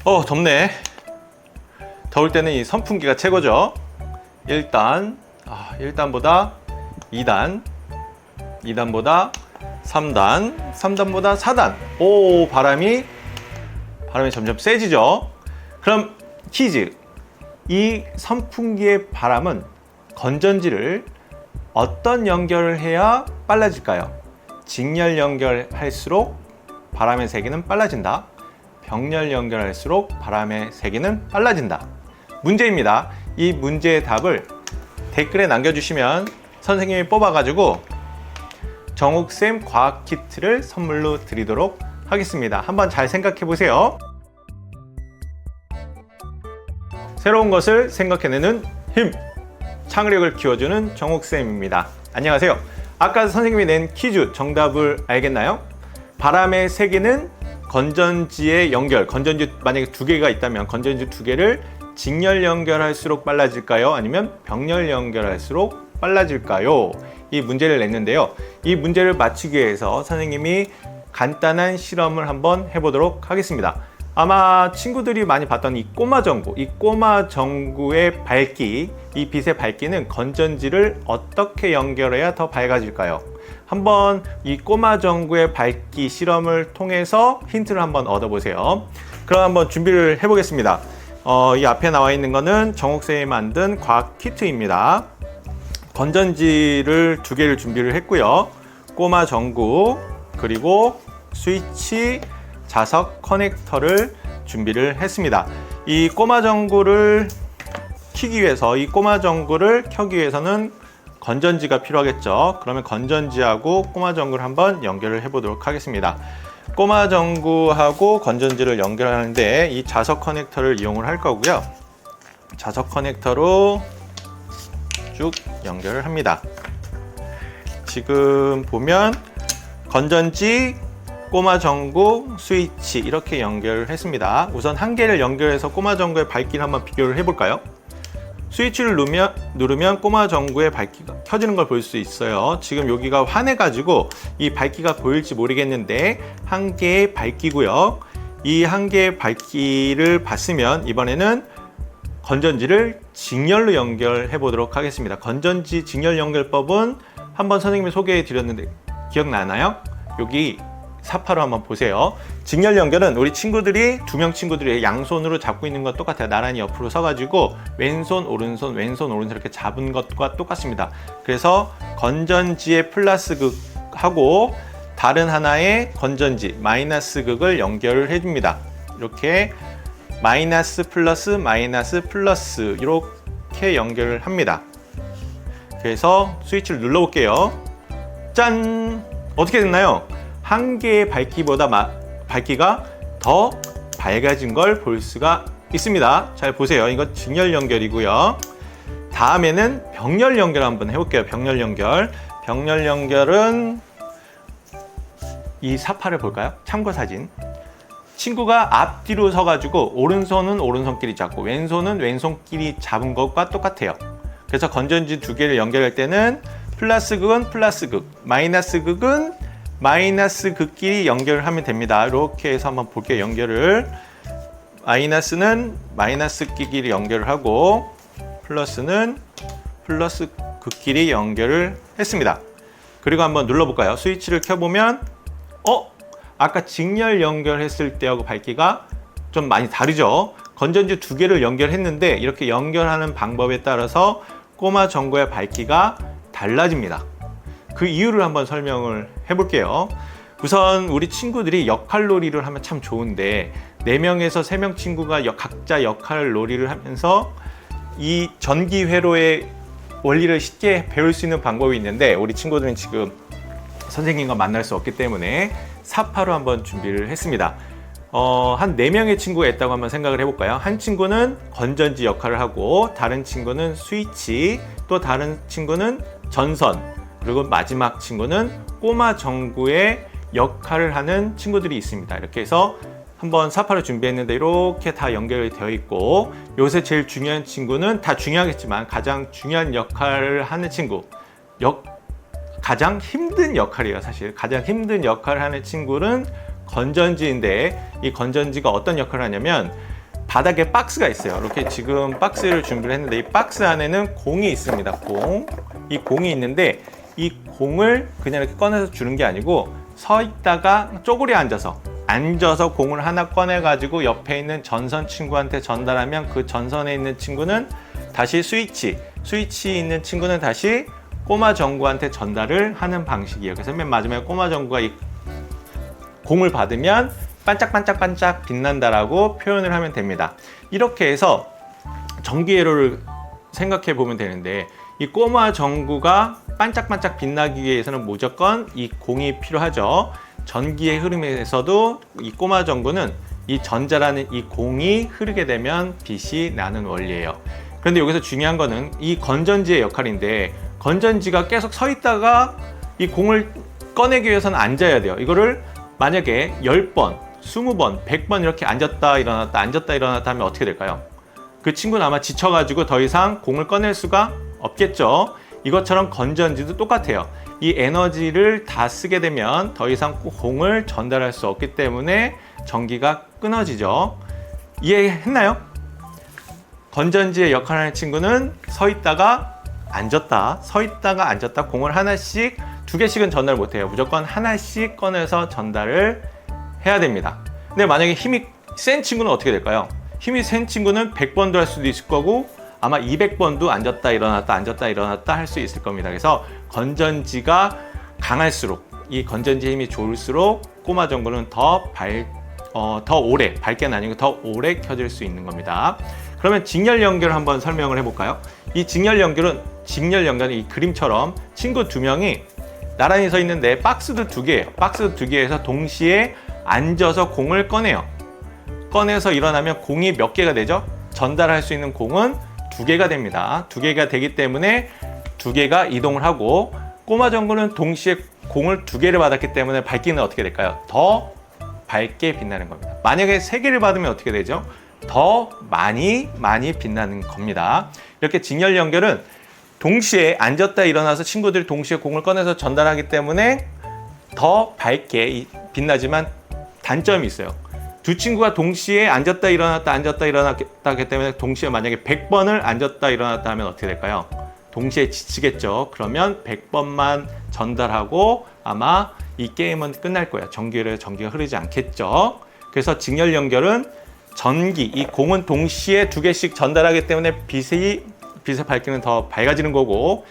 덥네. 더울 때는 이 선풍기가 최고죠. 1단, 1단보다 2단, 2단보다 3단, 3단보다 4단. 오, 바람이 점점 세지죠. 그럼 퀴즈. 이 선풍기의 바람은 건전지를 어떤 연결을 해야 빨라질까요? 직렬 연결할수록 바람의 세기는 빨라진다. 병렬 연결할수록 바람의 세기는 빨라진다. 문제입니다. 이 문제의 답을 댓글에 남겨주시면 선생님이 뽑아가지고 정옥쌤 과학 키트를 선물로 드리도록 하겠습니다. 한번 잘 생각해 보세요. 새로운 것을 생각해내는 힘! 창의력을 키워주는 정옥쌤입니다. 안녕하세요. 아까 선생님이 낸 퀴즈 정답을 알겠나요? 바람의 세기는 건전지의 연결, 건전지 만약에 두 개가 있다면 건전지 두 개를 직렬 연결할수록 빨라질까요? 아니면 병렬 연결할수록 빨라질까요? 이 문제를 냈는데요. 이 문제를 맞추기 위해서 선생님이 간단한 실험을 한번 해보도록 하겠습니다. 아마 친구들이 많이 봤던 이 꼬마 전구, 이 꼬마 전구의 밝기, 이 빛의 밝기는 건전지를 어떻게 연결해야 더 밝아질까요? 한번 이 꼬마 전구의 밝기 실험을 통해서 힌트를 한번 얻어보세요. 그럼 한번 준비를 해보겠습니다. 이 앞에 나와 있는 거는 정옥쌤이 만든 과학 키트입니다. 건전지를 두 개를 준비를 했고요. 꼬마 전구, 그리고 스위치, 자석 커넥터를 준비를 했습니다. 이 꼬마 전구를 켜기 위해서, 이 꼬마 전구를 켜기 위해서는 건전지가 필요하겠죠. 그러면 건전지하고 꼬마 전구를 한번 연결을 해 보도록 하겠습니다. 꼬마 전구하고 건전지를 연결하는데 이 자석 커넥터를 이용을 할 거고요. 자석 커넥터로 쭉 연결을 합니다. 지금 보면 건전지, 꼬마 전구, 스위치 이렇게 연결을 했습니다. 우선 한 개를 연결해서 꼬마 전구의 밝기를 한번 비교를 해볼까요? 스위치를 누르면 꼬마 전구의 밝기가 켜지는 걸 볼 수 있어요. 지금 여기가 환해가지고 이 밝기가 보일지 모르겠는데 한 개의 밝기고요. 이 한 개의 밝기를 봤으면 이번에는 건전지를 직렬로 연결해 보도록 하겠습니다. 건전지 직렬 연결법은 한번 선생님이 소개해 드렸는데 기억나나요? 여기 사파로 한번 보세요. 직렬 연결은 우리 친구들이 두 명 친구들이 양손으로 잡고 있는 것 똑같아요. 나란히 옆으로 서가지고 왼손 오른손 왼손 오른손 이렇게 잡은 것과 똑같습니다. 그래서 건전지의 플러스 극하고 다른 하나의 건전지 마이너스 극을 연결을 해줍니다. 이렇게 마이너스 플러스 마이너스 플러스 이렇게 연결을 합니다. 그래서 스위치를 눌러볼게요. 짠! 어떻게 됐나요? 한 개의 밝기보다 밝기가 더 밝아진 걸 볼 수가 있습니다. 잘 보세요. 이거 직렬 연결이고요. 다음에는 병렬 연결 한번 해볼게요. 병렬 연결. 병렬 연결은 이 사파를 볼까요? 참고 사진. 친구가 앞뒤로 서가지고 오른손은 오른손끼리 잡고 왼손은 왼손끼리 잡은 것과 똑같아요. 그래서 건전지 두 개를 연결할 때는 플러스 극은 플러스 극, 마이너스 극은 마이너스 극끼리 연결을 하면 됩니다. 이렇게 해서 한번 볼게요. 연결을. 마이너스는 마이너스 끼리 연결을 하고 플러스는 플러스 극끼리 연결을 했습니다. 그리고 한번 눌러볼까요? 스위치를 켜보면 아까 직렬 연결했을 때하고 밝기가 좀 많이 다르죠? 건전지 두 개를 연결했는데 이렇게 연결하는 방법에 따라서 꼬마 전구의 밝기가 달라집니다. 그 이유를 한번 설명을 해볼게요. 우선 우리 친구들이 역할놀이를 하면 참 좋은데 4명에서 3명 친구가 각자 역할놀이를 하면서 이 전기 회로의 원리를 쉽게 배울 수 있는 방법이 있는데 우리 친구들은 지금 선생님과 만날 수 없기 때문에 사파로 한번 준비를 했습니다. 한 4명의 친구가 있다고 한번 생각을 해볼까요? 한 친구는 건전지 역할을 하고 다른 친구는 스위치, 또 다른 친구는 전선, 그리고 마지막 친구는 꼬마 전구의 역할을 하는 친구들이 있습니다. 이렇게 해서 한번 사파를 준비했는데 이렇게 다 연결이 되어 있고 요새 제일 중요한 친구는 다 중요하겠지만 가장 중요한 역할을 하는 친구 가장 힘든 역할이에요. 사실 가장 힘든 역할을 하는 친구는 건전지인데 이 건전지가 어떤 역할을 하냐면 바닥에 박스가 있어요. 이렇게 지금 박스를 준비를 했는데 이 박스 안에는 공이 있습니다. 이 공이 있는데 이 공을 그냥 이렇게 꺼내서 주는 게 아니고 서 있다가 쪼그려 앉아서 공을 하나 꺼내 가지고 옆에 있는 전선 친구한테 전달하면 그 전선에 있는 친구는 다시 스위치 있는 친구는 다시 꼬마 전구한테 전달을 하는 방식이에요. 그래서 맨 마지막에 꼬마 전구가 이 공을 받으면 반짝반짝반짝 빛난다라고 표현을 하면 됩니다. 이렇게 해서 전기회로를 생각해 보면 되는데 이 꼬마 전구가 반짝반짝 빛나기 위해서는 무조건 이 공이 필요하죠. 전기의 흐름에서도 이 꼬마 전구는 이 전자라는 이 공이 흐르게 되면 빛이 나는 원리예요. 그런데 여기서 중요한 거는 이 건전지의 역할인데 건전지가 계속 서 있다가 이 공을 꺼내기 위해서는 앉아야 돼요. 이거를 만약에 10번, 20번, 100번 이렇게 앉았다 일어났다 앉았다 일어났다 하면 어떻게 될까요? 그 친구는 아마 지쳐가지고 더 이상 공을 꺼낼 수가 없겠죠. 이것처럼 건전지도 똑같아요. 이 에너지를 다 쓰게 되면 더 이상 공을 전달할 수 없기 때문에 전기가 끊어지죠. 이해했나요? 건전지의 역할을 하는 친구는 서 있다가 앉았다 공을 하나씩, 2개씩은 전달 못해요. 무조건 하나씩 꺼내서 전달을 해야 됩니다. 근데 만약에 힘이 센 친구는 어떻게 될까요? 힘이 센 친구는 100번도 할 수도 있을 거고 아마 200번도 앉았다 일어났다 할 수 있을 겁니다. 그래서 건전지가 강할수록, 이 건전지 힘이 좋을수록 꼬마 전구는 더 오래, 밝게는 아니고 더 오래 켜질 수 있는 겁니다. 그러면 직렬 연결 한번 설명을 해볼까요? 이 직렬 연결은 이 그림처럼 친구 2명이 나란히 서 있는데 박스도 2개예요. 박스 2개에서 동시에 앉아서 공을 꺼내요. 꺼내서 일어나면 공이 몇 개가 되죠? 전달할 수 있는 공은 2개가 됩니다. 2개가 되기 때문에 2개가 이동을 하고 꼬마 전구는 동시에 공을 2개를 받았기 때문에 밝기는 어떻게 될까요? 더 밝게 빛나는 겁니다. 만약에 3개를 받으면 어떻게 되죠? 더 많이 빛나는 겁니다. 이렇게 직렬 연결은 동시에 앉았다 일어나서 친구들이 동시에 공을 꺼내서 전달하기 때문에 더 밝게 빛나지만 단점이 있어요. 2 친구가 동시에 앉았다 일어났다 하기 때문에 동시에 만약에 100번을 앉았다 일어났다 하면 어떻게 될까요? 동시에 지치겠죠. 그러면 100번만 전달하고 아마 이 게임은 끝날 거예요. 전기가 흐르지 않겠죠. 그래서 직렬 연결은 이 공은 동시에 2개씩 전달하기 때문에 빛의 밝기는 더 밝아지는 거고,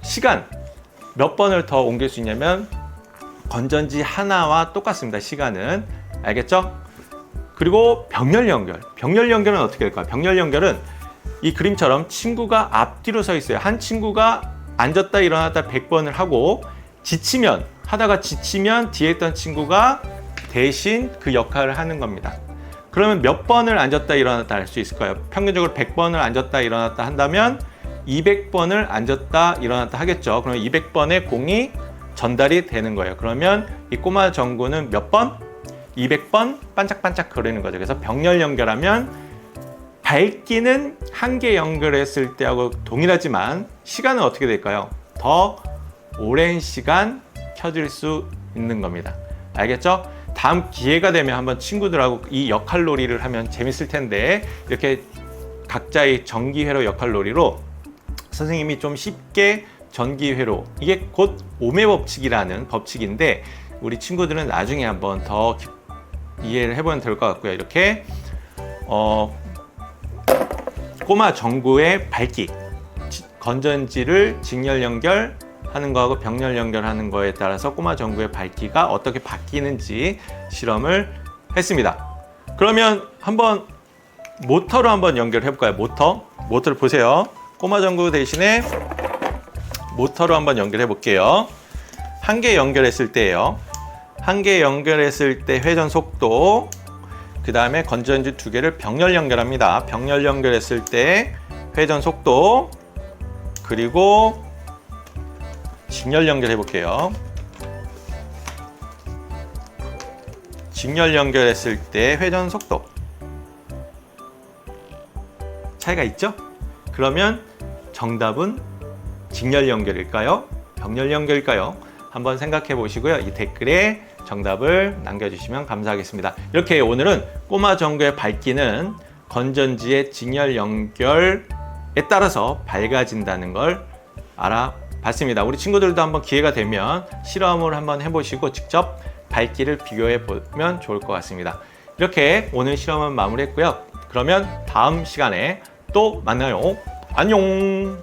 시간 몇 번을 더 옮길 수 있냐면 건전지 하나와 똑같습니다. 시간은. 알겠죠? 그리고 병렬 연결은 어떻게 될까요? 병렬 연결은 이 그림처럼 친구가 앞뒤로 서 있어요. 한 친구가 앉았다 일어났다 100번을 하고 하다가 지치면 뒤에 있던 친구가 대신 그 역할을 하는 겁니다. 그러면 몇 번을 앉았다 일어났다 할 수 있을까요? 평균적으로 100번을 앉았다 일어났다 한다면 200번을 앉았다 일어났다 하겠죠. 그러면 200번의 공이 전달이 되는 거예요. 그러면 이 꼬마 전구는 몇 번? 200번 반짝반짝 거리는 거죠. 그래서 병렬 연결하면 밝기는 한 개 연결했을 때하고 동일하지만 시간은 어떻게 될까요? 더 오랜 시간 켜질 수 있는 겁니다. 알겠죠? 다음 기회가 되면 한번 친구들하고 이 역할놀이를 하면 재밌을 텐데, 이렇게 각자의 전기회로 역할놀이로 선생님이 좀 쉽게 전기회로, 이게 곧 오매 법칙이라는 법칙인데 우리 친구들은 나중에 한번 더 이해를 해보면 될 것 같고요. 이렇게 꼬마 전구의 밝기, 건전지를 직렬 연결하는 거하고 병렬 연결하는 거에 따라서 꼬마 전구의 밝기가 어떻게 바뀌는지 실험을 했습니다. 그러면 한번 모터로 한번 연결해 볼까요? 모터를 보세요. 꼬마 전구 대신에 모터로 한번 연결해 볼게요. 한 개 연결했을 때예요. 한 개 연결했을 때 회전 속도, 그 다음에 건전지 2개를 병렬 연결합니다. 병렬 연결했을 때 회전 속도, 그리고 직렬 연결해 볼게요. 직렬 연결했을 때 회전 속도 차이가 있죠? 그러면 정답은 직렬 연결일까요? 병렬 연결일까요? 한번 생각해 보시고요. 이 댓글에 정답을 남겨주시면 감사하겠습니다. 이렇게 오늘은 꼬마 전구의 밝기는 건전지의 직렬 연결에 따라서 밝아진다는 걸 알아봤습니다. 우리 친구들도 한번 기회가 되면 실험을 한번 해보시고 직접 밝기를 비교해 보면 좋을 것 같습니다. 이렇게 오늘 실험은 마무리했고요. 그러면 다음 시간에 또 만나요. 안녕.